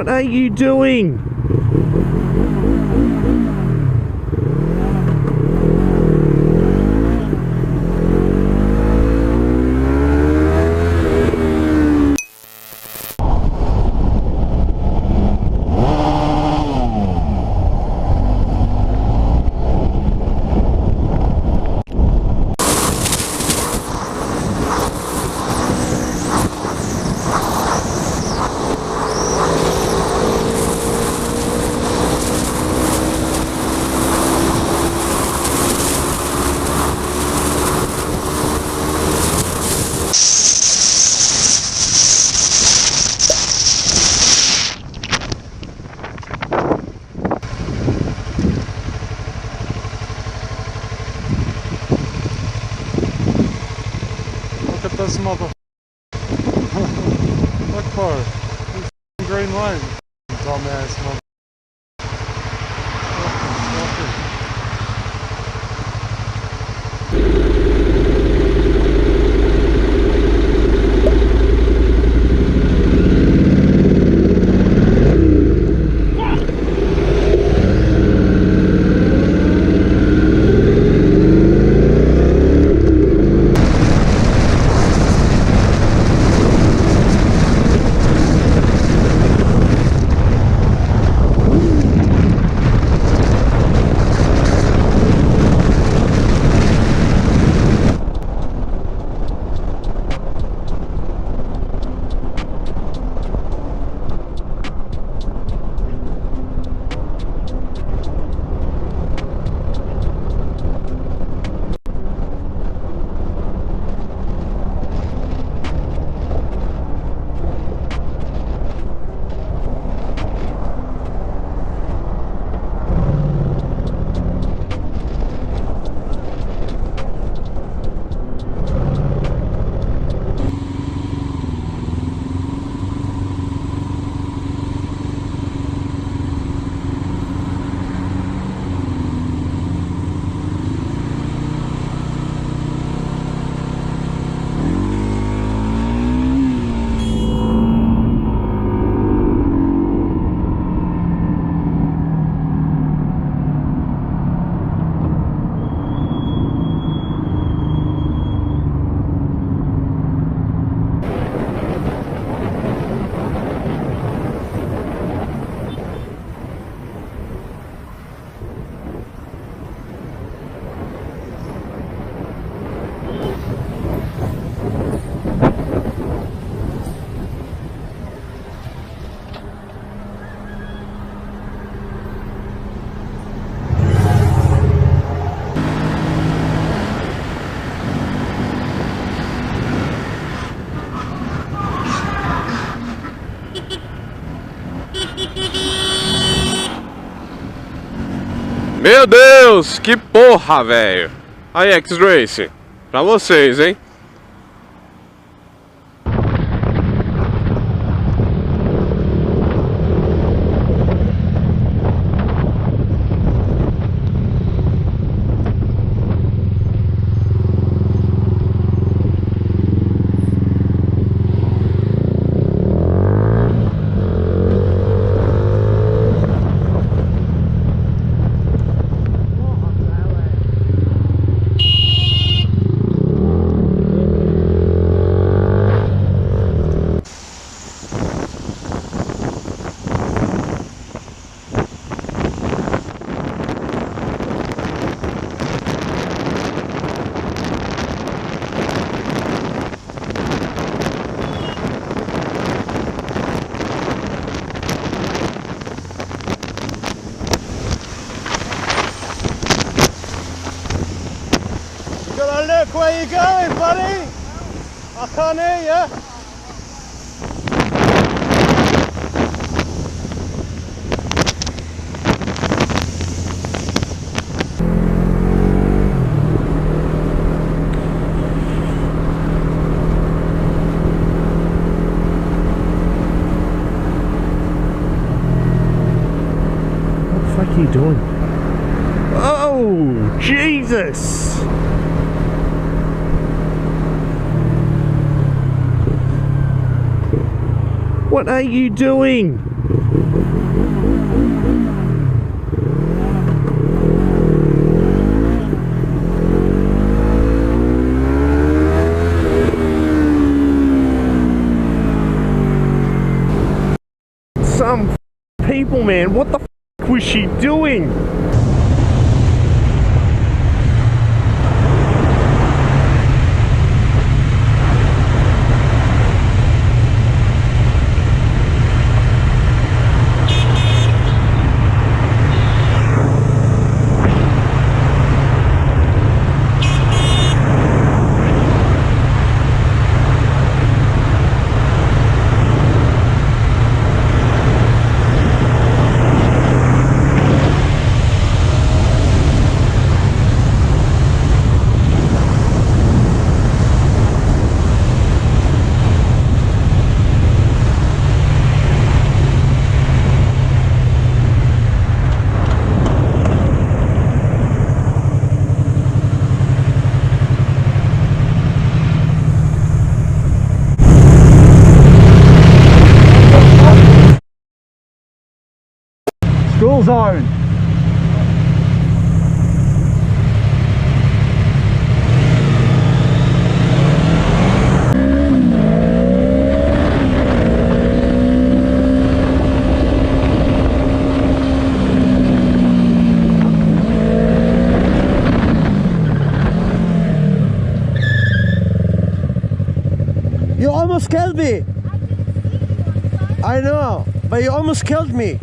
What are you doing? Look at this mother. Look for it. This green light. Dumbass mother. Meu Deus, que porra, velho. Aí, X-Race, pra vocês, hein? Look where you going, buddy? I can't hear you. What the fuck are you doing? Oh, Jesus! What are you doing? some people, man. What the was she doing? School zone. You almost killed me. I know, but you almost killed me.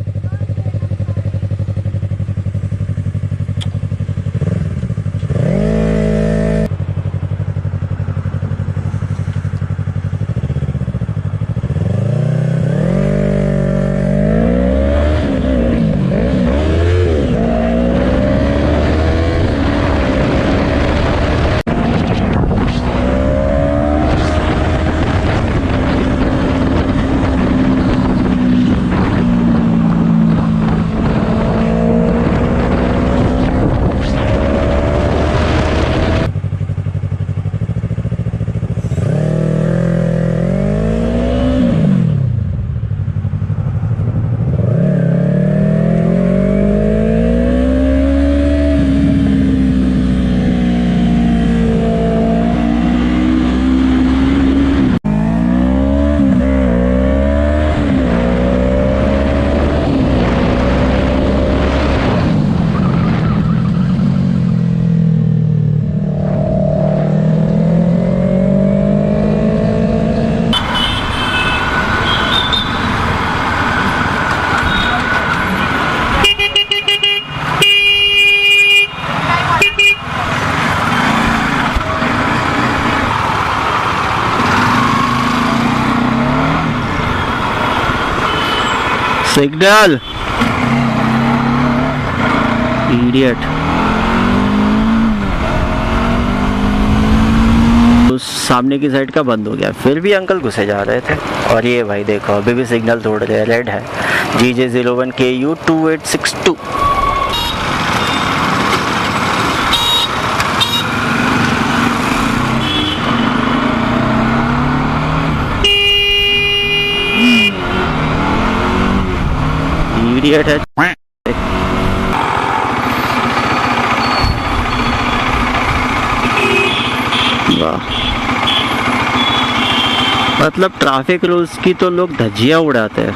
Signal idiot. तो सामने की side का बंद हो गया, फिर भी uncle घुसे जा रहे थे। और ये भाई देखो अभी भी सिग्नल तोड़ रहे हैं, रेड है। GJ01KU2862। इडियट है। वाह, मतलब ट्रैफिक रूल्स की तो लोग धज्जियां उड़ाते हैं।